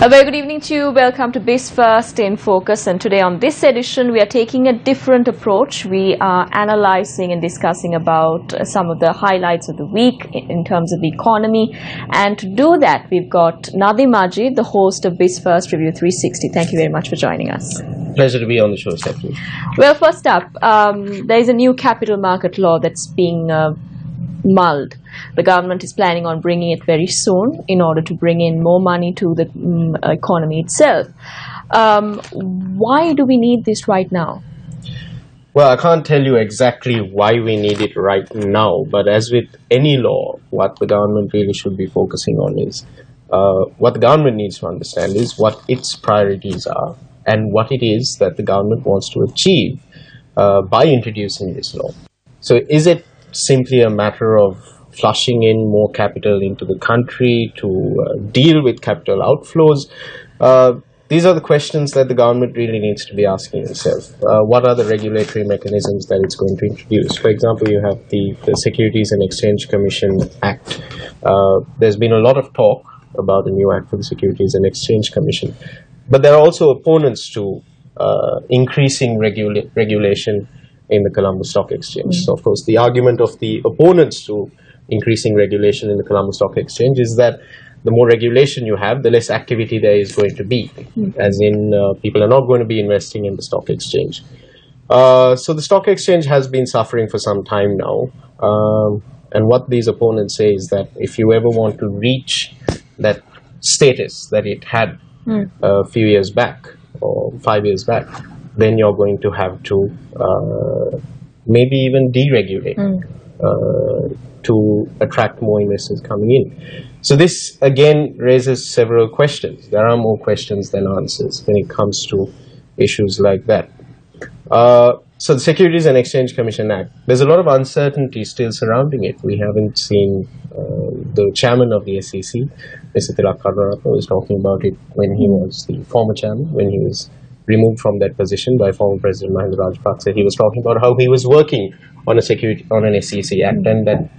A very good evening to you. Welcome to Biz1st in Focus, and today on this edition we are taking a different approach. We are analyzing and discussing about some of the highlights of the week in terms of the economy, and to do that we've got Nadim Majid, the host of Biz1st Review 360. Thank you very much for joining us. Pleasure to be on the show, Stephanie. Well, first up, there is a new capital market law that's being mulled. The government is planning on bringing it very soon in order to bring in more money to the economy itself. Why do we need this right now? Well, I can't tell you exactly why we need it right now, but as with any law, what the government really should be focusing on is what the government needs to understand is what its priorities are and what it is that the government wants to achieve by introducing this law. So is it simply a matter of flushing in more capital into the country to deal with capital outflows? These are the questions that the government really needs to be asking itself. What are the regulatory mechanisms that it's going to introduce? For example, you have the Securities and Exchange Commission Act. There's been a lot of talk about a new act for the Securities and Exchange Commission, but there are also opponents to increasing regulation in the Colombo Stock Exchange. So, of course, the argument of the opponents to increasing regulation in the Colombo Stock Exchange is that the more regulation you have, the less activity there is going to be, as in people are not going to be investing in the stock exchange. So the stock exchange has been suffering for some time now, and what these opponents say is that if you ever want to reach that status that it had a few years back, or 5 years back, then you're going to have to maybe even deregulate to attract more investors coming in. So this again raises several questions. There are more questions than answers when it comes to issues like that. So the Securities and Exchange Commission Act, there's a lot of uncertainty still surrounding it. We haven't seen the chairman of the SEC, Mr. Tilak Karnaratne, was talking about it when he was the former chairman, when he was removed from that position by former President Mahinda Rajapaksa. He was talking about how he was working on an SEC Act, and that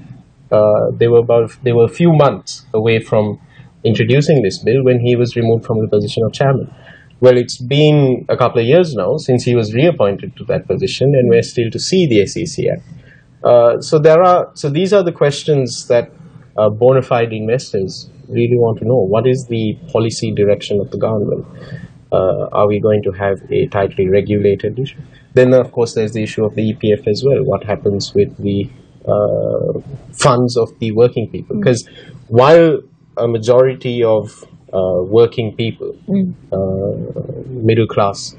they were a few months away from introducing this bill when he was removed from the position of chairman. Well, it's been a couple of years now since he was reappointed to that position, and we're still to see the SEC Act. So these are the questions that bona fide investors really want to know. What is the policy direction of the government? Are we going to have a tightly regulated issue? Then, of course, there's the issue of the EPF as well. What happens with the funds of the working people? Because while a majority of working people, middle class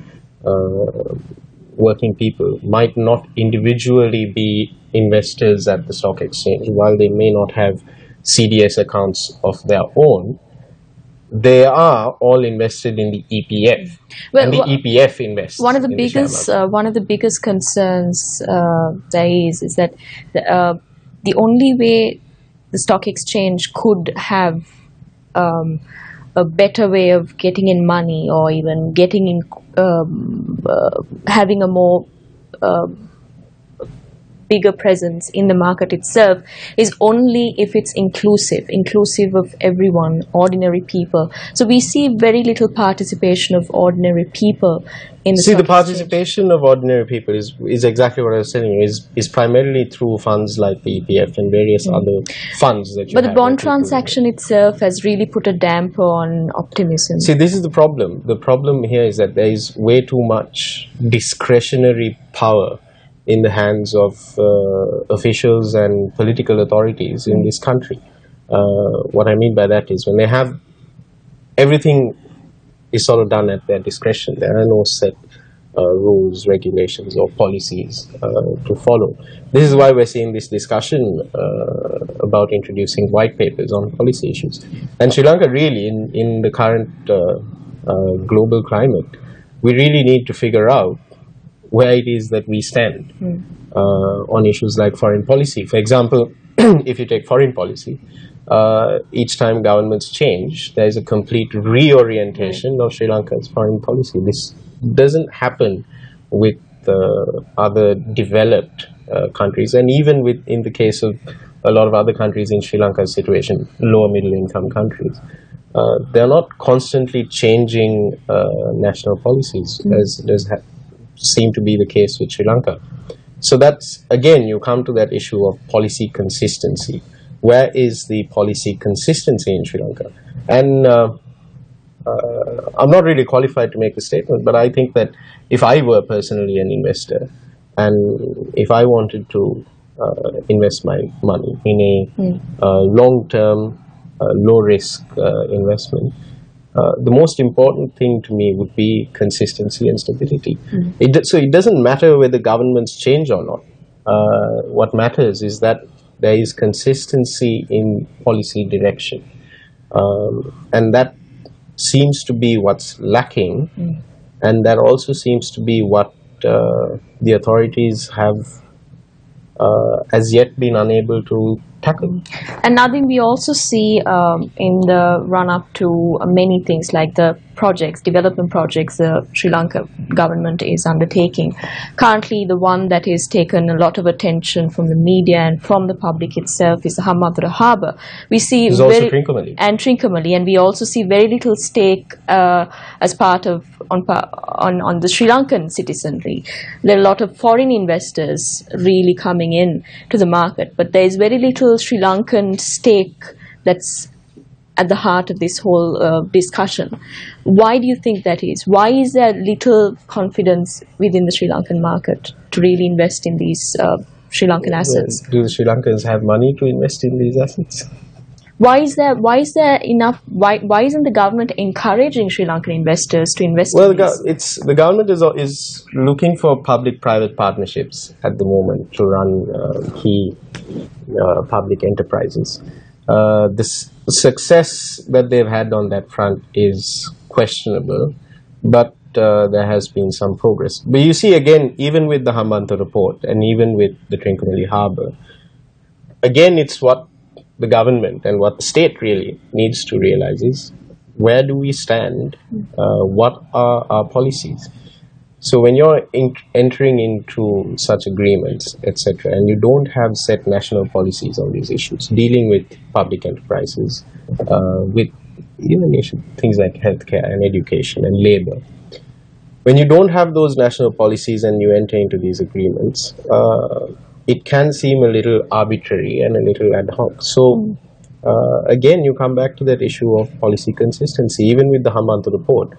working people, might not individually be investors at the stock exchange, while they may not have CDS accounts of their own, they are all invested in the EPF, and the EPF invests. One of the biggest concerns there is that the only way the stock exchange could have a better way of getting in money, or even getting in, having a more bigger presence in the market itself, is only if it's inclusive of everyone, ordinary people. So we see very little participation of ordinary people in the stock exchange. The participation of ordinary people is exactly what I was telling you, is primarily through funds like the EPF and various other funds that you have. But the bond transaction itself has really put a damper on optimism. See, this is the problem. The problem here is that there is way too much discretionary power in the hands of officials and political authorities in this country. What I mean by that is when they have everything is sort of done at their discretion. There are no set rules, regulations, or policies to follow. This is why we're seeing this discussion about introducing white papers on policy issues. And Sri Lanka really, in the current global climate, we really need to figure out where it is that we stand on issues like foreign policy. For example, if you take foreign policy, each time governments change, there is a complete reorientation of Sri Lanka's foreign policy. This doesn't happen with other developed countries, and even in the case of a lot of other countries in Sri Lanka's situation, lower middle income countries. they're not constantly changing national policies, as seem to be the case with Sri Lanka. So that's, again, you come to that issue of policy consistency. Where is the policy consistency in Sri Lanka? And I'm not really qualified to make a statement, but I think that if I were personally an investor, and if I wanted to invest my money in a long-term, low-risk investment, the most important thing to me would be consistency and stability. So it doesn't matter whether governments change or not. What matters is that there is consistency in policy direction. And that seems to be what's lacking. And that also seems to be what the authorities have as yet been unable to tackle. And Nadim, we also see in the run-up to many things like the projects, development projects the Sri Lanka government is undertaking. Currently, the one that has taken a lot of attention from the media and from the public itself is the Hambantota Harbour. We see There's also Trincomalee. And we also see very little stake as part of on the Sri Lankan citizenry. There are a lot of foreign investors really coming in to the market, but there is very little Sri Lankan stake that's at the heart of this whole discussion. Why do you think that is? Why is there little confidence within the Sri Lankan market to really invest in these Sri Lankan assets? Do the Sri Lankans have money to invest in these assets? Why is there enough? Why isn't the government encouraging Sri Lankan investors to invest in these? The government is looking for public-private partnerships at the moment to run key public enterprises. The success that they've had on that front is questionable, but there has been some progress. But you see, again, even with the Hambantota port and even with the Trincomalee Harbour, again, it's what the government and what the state really needs to realize is, where do we stand? What are our policies? So when you're entering into such agreements, etc., and you don't have set national policies on these issues, dealing with public enterprises, with even things like healthcare and education and labor, when you don't have those national policies and you enter into these agreements, it can seem a little arbitrary and a little ad hoc. So again, you come back to that issue of policy consistency, even with the Hambantota port.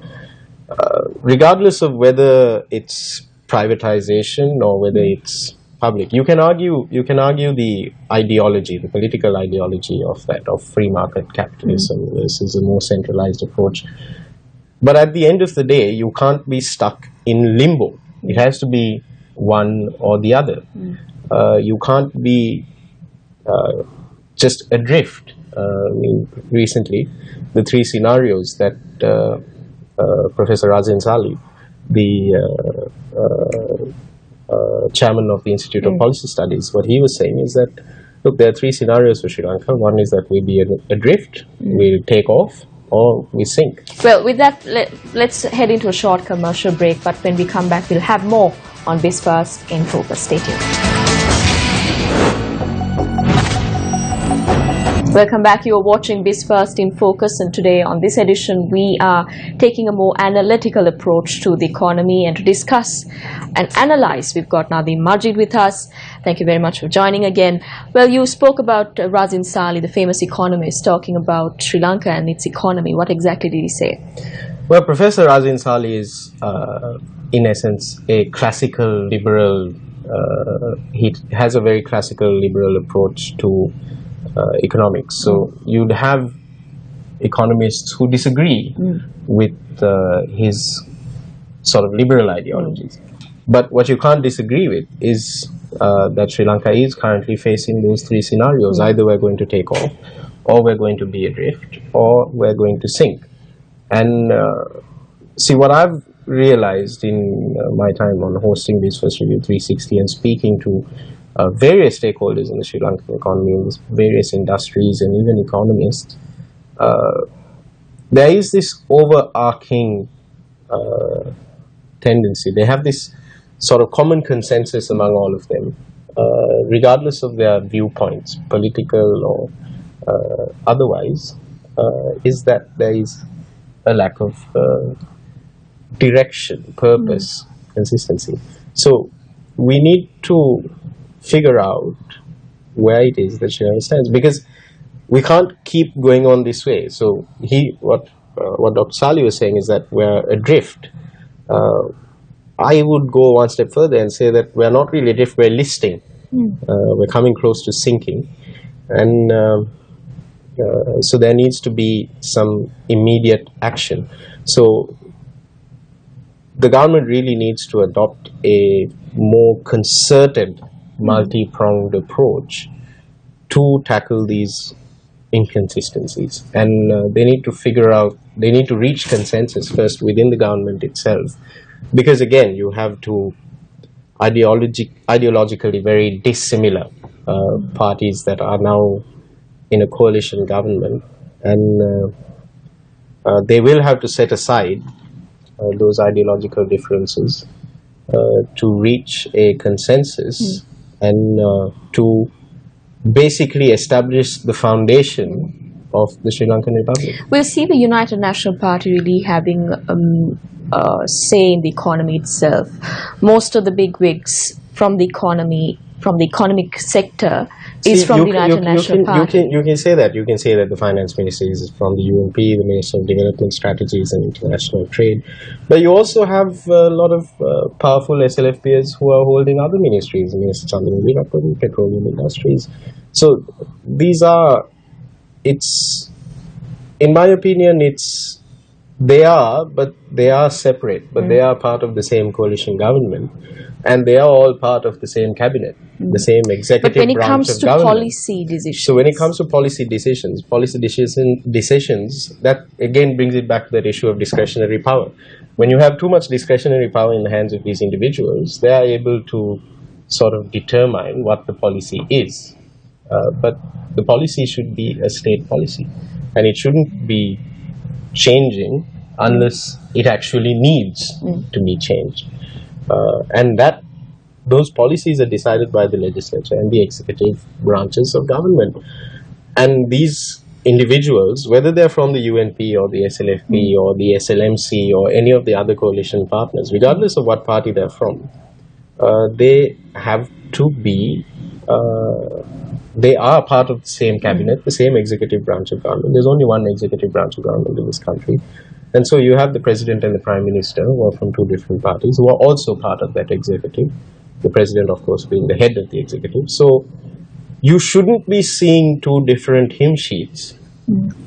Regardless of whether it's privatization or whether it's public, you can argue the ideology, the political ideology of that, of free market capitalism versus a more centralized approach. But at the end of the day, you can't be stuck in limbo. It has to be one or the other. You can't be just adrift. I mean, recently, the three scenarios that Professor Razin Sali, the chairman of the Institute of Policy Studies, what he was saying is that, look, there are three scenarios for Sri Lanka. One is that we'll be adrift, we'll take off, or we sink. Well, with that, let's head into a short commercial break, but when we come back, we'll have more on Biz1st in Focus. Stay tuned. Welcome back. You are watching Biz1st in Focus, and today on this edition we are taking a more analytical approach to the economy and to discuss and analyze. We've got Nadim Majid with us. Thank you very much for joining again. Well, you spoke about Razin Sali, the famous economist, talking about Sri Lanka and its economy. What exactly did he say? Well, Professor Razin Sali is, in essence, a classical liberal. He has a very classical liberal approach to economics. So you'd have economists who disagree with his sort of liberal ideologies. But what you can't disagree with is that Sri Lanka is currently facing those three scenarios. Either we're going to take off, or we're going to be adrift, or we're going to sink. And see, what I've realized in my time on hosting Biz1st Review 360 and speaking to various stakeholders in the Sri Lankan economy, in various industries and even economists, there is this overarching tendency. They have this sort of common consensus among all of them, regardless of their viewpoints, political or otherwise, is that there is a lack of direction, purpose, consistency. So we need to figure out where it is that Sri Lanka stands, because we can't keep going on this way. So what Dr. Sali was saying is that we're adrift. I would go one step further and say that we're not really adrift, we're listing. We're coming close to sinking. And so there needs to be some immediate action. So the government really needs to adopt a more concerted, multi-pronged approach to tackle these inconsistencies. And they need to figure out, they need to reach consensus first within the government itself. Because again, you have two ideologically very dissimilar parties that are now in a coalition government, and they will have to set aside those ideological differences to reach a consensus and to basically establish the foundation of the Sri Lankan Republic. We'll see the United National Party really having say in the economy itself. Most of the big wigs from the economic sector is from the United National Party. You can say that. You can say that the finance minister is from the UNP, the Minister of Development Strategies and International Trade. But you also have a lot of powerful SLFPs who are holding other ministries, Minister Chandran Veerapan, Petroleum Industries. So these are, in my opinion, they are separate, but they are part of the same coalition government, and they are all part of the same cabinet, the same executive branch of government. But when it comes to policy decisions, so when it comes to policy decisions, that again brings it back to that issue of discretionary power. When you have too much discretionary power in the hands of these individuals, they are able to sort of determine what the policy is. But the policy should be a state policy, and it shouldn't be changing unless it actually needs to be changed. And those policies are decided by the legislature and the executive branches of government. And these individuals, whether they're from the UNP or the SLFP or the SLMC or any of the other coalition partners, regardless of what party they're from, they have to be, they are part of the same cabinet, the same executive branch of government. There's only one executive branch of government in this country. And so you have the president and the prime minister who are from two different parties who are also part of that executive. The president, of course, being the head of the executive. So you shouldn't be seeing two different hymn sheets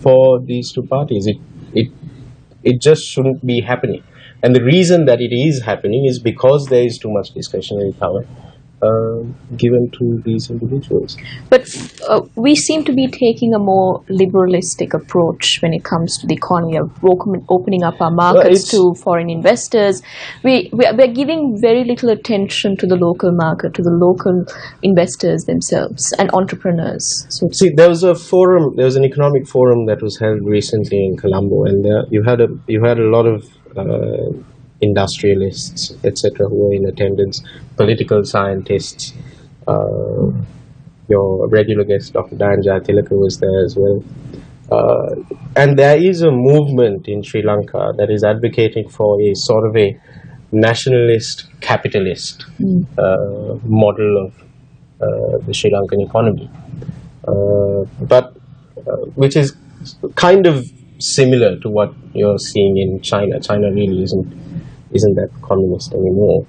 for these two parties. It just shouldn't be happening. And the reason that it is happening is because there is too much discretionary power given to these individuals. But we seem to be taking a more liberalistic approach when it comes to the economy, of opening up our markets to foreign investors. We're giving very little attention to the local market, to the local investors themselves and entrepreneurs. So see, there was an economic forum that was held recently in Colombo, and you had a lot of industrialists, etc., who were in attendance, political scientists. Your regular guest, Dr. Danja Tilaka, was there as well. And there is a movement in Sri Lanka that is advocating for a sort of a nationalist, capitalist model of the Sri Lankan economy, but which is kind of similar to what you're seeing in China. China really isn't that communist anymore.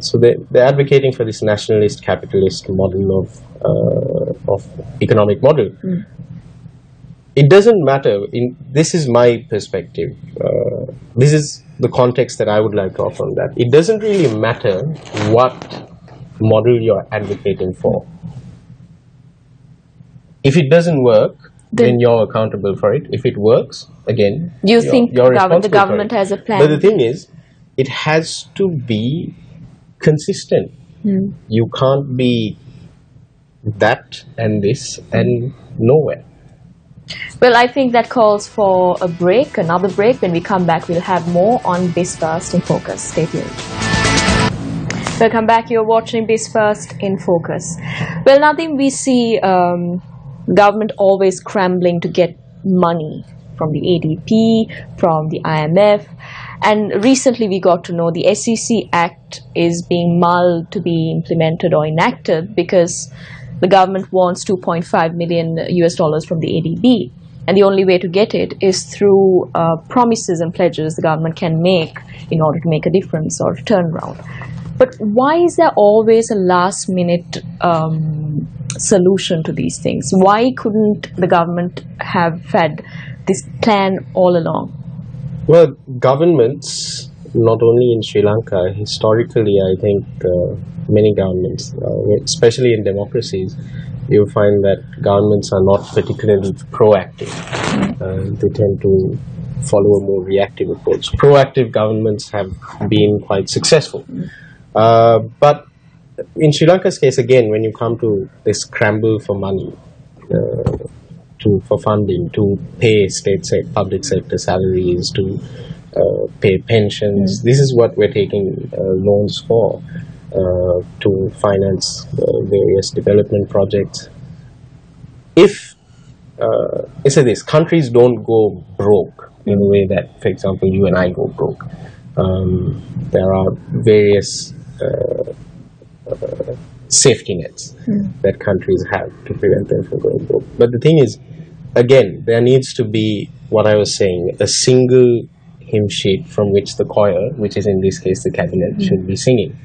So they're advocating for this nationalist capitalist model of economic model. It doesn't matter. This is my perspective. This is the context that I would like to offer on that. It doesn't really matter what model you're advocating for. If it doesn't work, then you're accountable for it. If it works, again, you think the government has a plan. But the thing is, it has to be consistent. You can't be that and this and nowhere. Well, I think that calls for a break, another break. When we come back, we'll have more on Biz1st in Focus. Stay tuned. Welcome back. You're watching Biz1st in Focus. Well, Nadim, we see government always scrambling to get money from the ADP, from the IMF. And recently we got to know the SEC Act is being mulled to be implemented or enacted because the government wants $2.5 million US from the ADB. And the only way to get it is through promises and pledges the government can make in order to make a difference or turnaround. But why is there always a last-minute solution to these things? Why couldn't the government have had this plan all along? Well, governments, not only in Sri Lanka, historically, I think many governments, especially in democracies, you'll find that governments are not particularly proactive. They tend to follow a more reactive approach. Proactive governments have been quite successful. But in Sri Lanka's case, again, when you come to this scramble for money, for funding, to pay public sector salaries, to pay pensions, this is what we're taking loans for, to finance various development projects. If, let's say this, countries don't go broke in a way that, for example, you and I go broke. There are various safety nets that countries have to prevent them from going broke. But the thing is, again, there needs to be, what I was saying, a single hymn sheet from which the choir, which is in this case the cabinet, should be singing.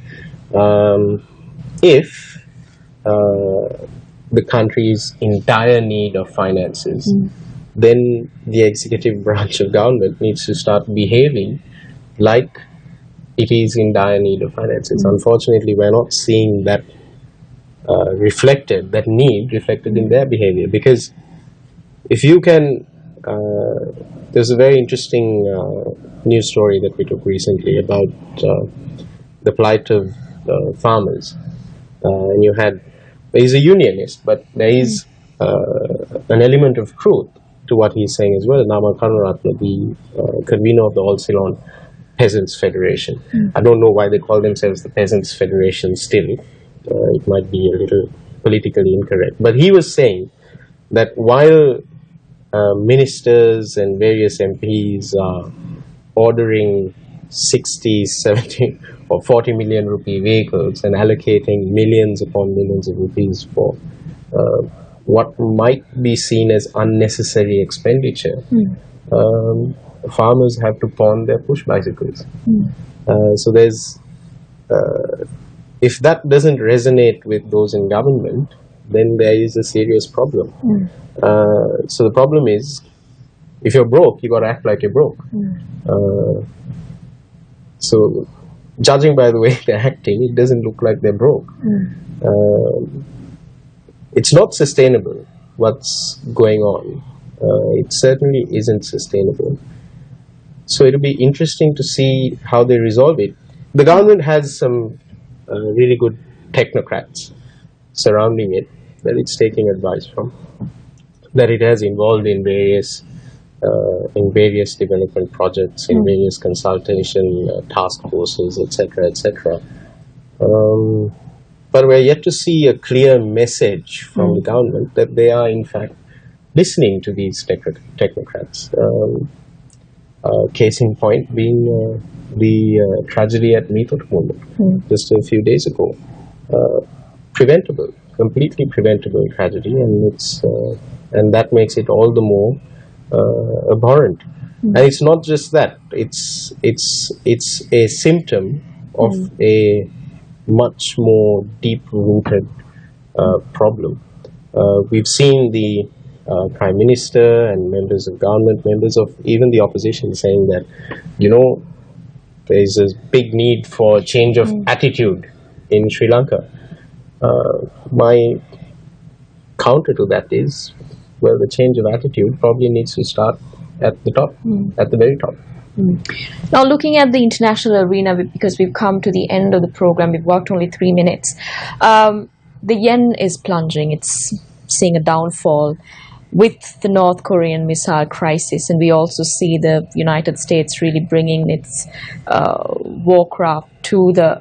If the country is in dire need of finances, then the executive branch of government needs to start behaving like it is in dire need of finances. Unfortunately, we're not seeing that that need reflected in their behavior. Because if you can, there's a very interesting news story that we took recently about the plight of farmers. And he's a unionist, but there is an element of truth to what he's saying as well. Nama Karunaratne, the convener of the All Ceylon Peasants Federation. I don't know why they call themselves the Peasants Federation still. It might be a little politically incorrect. But he was saying that while ministers and various MPs are ordering 60, 70 or 40 million rupee vehicles and allocating millions upon millions of rupees for what might be seen as unnecessary expenditure, farmers have to pawn their push bicycles. So there's, if that doesn't resonate with those in government, then there is a serious problem. So the problem is, if you're broke, you got to act like you're broke. So judging by the way they're acting, it doesn't look like they're broke. It's not sustainable, what's going on. It certainly isn't sustainable. So it'll be interesting to see how they resolve it. The government has some really good technocrats surrounding it that it's taking advice from, that it has involved in various development projects, in various consultation task forces, etc., etc. But we're yet to see a clear message from the government that they are in fact listening to these technocrats. Case in point being the tragedy at Mithotmund just a few days ago. Preventable, completely preventable tragedy, and it's and that makes it all the more abhorrent. And it's not just that; it's a symptom of a much more deep-rooted problem. We've seen the Prime Minister and members of government, members of even the opposition saying that, there is a big need for a change of attitude in Sri Lanka. My counter to that is, well, the change of attitude probably needs to start at the top, at the very top. Now, looking at the international arena, because we've come to the end of the program, we've worked only 3 minutes. The yen is plunging. It's seeing a downfall with the North Korean missile crisis, and we also see the United States really bringing its warcraft to the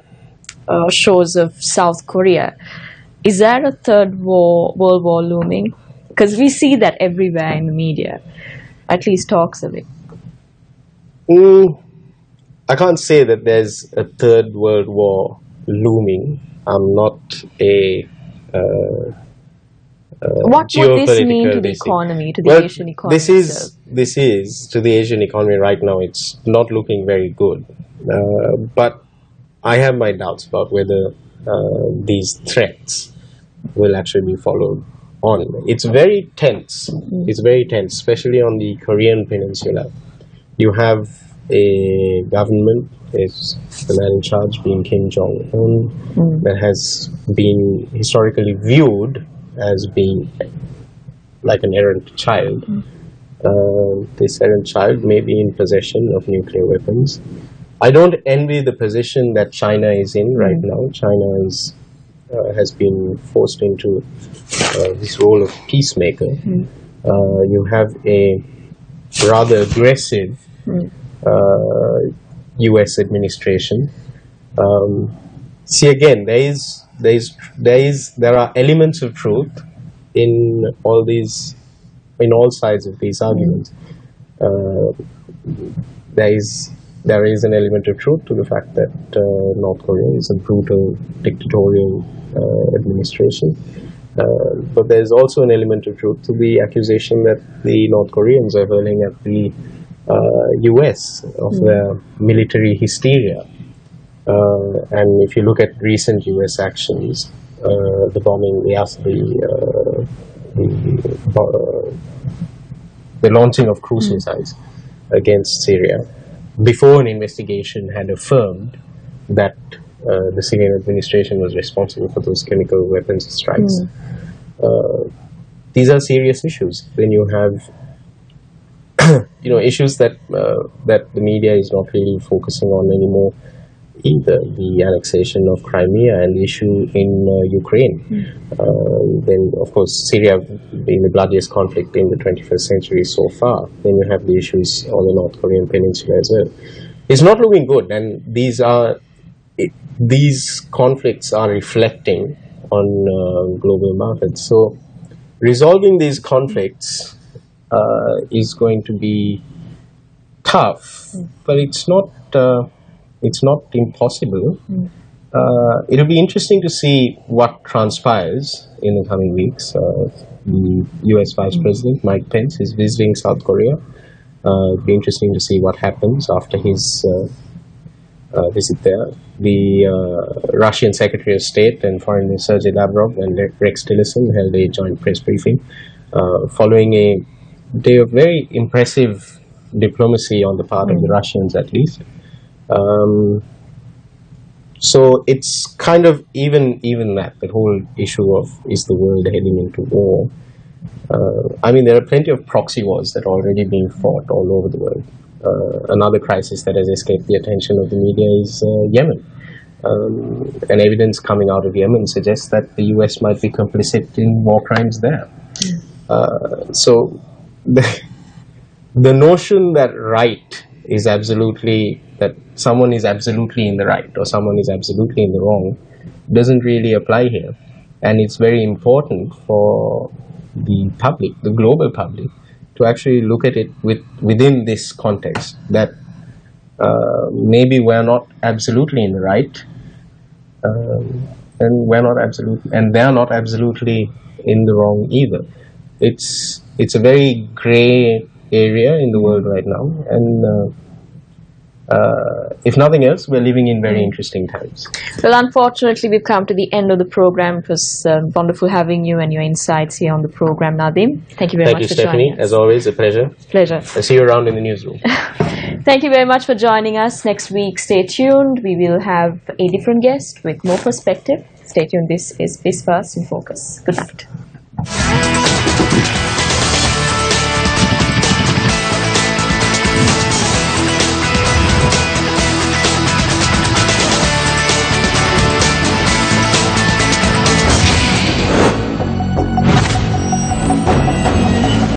shores of South Korea. Is there a third world war looming? Because we see that everywhere in the media, at least talks of it. I can't say that there's a third world war looming. I'm not a what would this mean to the economy, to the Asian economy? This is to the Asian economy right now. It's not looking very good. But I have my doubts about whether these threats will actually be followed on. It's very tense. It's very tense, especially on the Korean Peninsula. You have a government, is the man in charge being Kim Jong-un, that has been historically viewed as being like an errant child. This errant child may be in possession of nuclear weapons. I don't envy the position that China is in right now. China has been forced into this role of peacemaker. You have a rather aggressive U.S. administration. See, again, there are elements of truth in all these, in all sides of these arguments. There is an element of truth to the fact that North Korea is a brutal dictatorial administration. But there's also an element of truth to the accusation that the North Koreans are hurling at the US of their military hysteria. And if you look at recent US actions, the bombing, the launching of cruise missiles against Syria, before an investigation had affirmed that the Syrian administration was responsible for those chemical weapons strikes. These are serious issues. When you have issues that the media is not really focusing on anymore, either the annexation of Crimea and the issue in Ukraine. Then, of course, Syria being the bloodiest conflict in the 21st century so far. Then you have the issues on the North Korean peninsula as well. It's not looking good, and these conflicts are reflecting on global markets. So resolving these conflicts is going to be tough, but it's not impossible. It'll be interesting to see what transpires in the coming weeks. The US Vice President Mike Pence is visiting South Korea. It'll be interesting to see what happens after his visit there. The Russian Secretary of State and Foreign Minister Sergei Lavrov and Rex Tillerson held a joint press briefing following a day of very impressive diplomacy on the part of the Russians, at least. So it's kind of even that whole issue of, is the world heading into war? I mean, there are plenty of proxy wars that are already being fought all over the world. Another crisis that has escaped the attention of the media is Yemen. And evidence coming out of Yemen suggests that the US might be complicit in war crimes there. So the notion that that someone is absolutely in the right or someone is absolutely in the wrong doesn't really apply here. And it's very important for the public, the global public, to actually look at it within this context, that maybe we're not absolutely in the right, and they're not absolutely in the wrong either. It's a very gray area in the world right now, and if nothing else, we're living in very interesting times. Well, unfortunately, we've come to the end of the program. It was wonderful having you and your insights here on the program, Nadim. Thank you very much for joining us. Thank you, Stephanie. As always, a pleasure. Pleasure. I'll see you around in the newsroom. Thank you very much for joining us. Next week, stay tuned. We will have a different guest with more perspective. Stay tuned. This is Biz1st in Focus. Good night.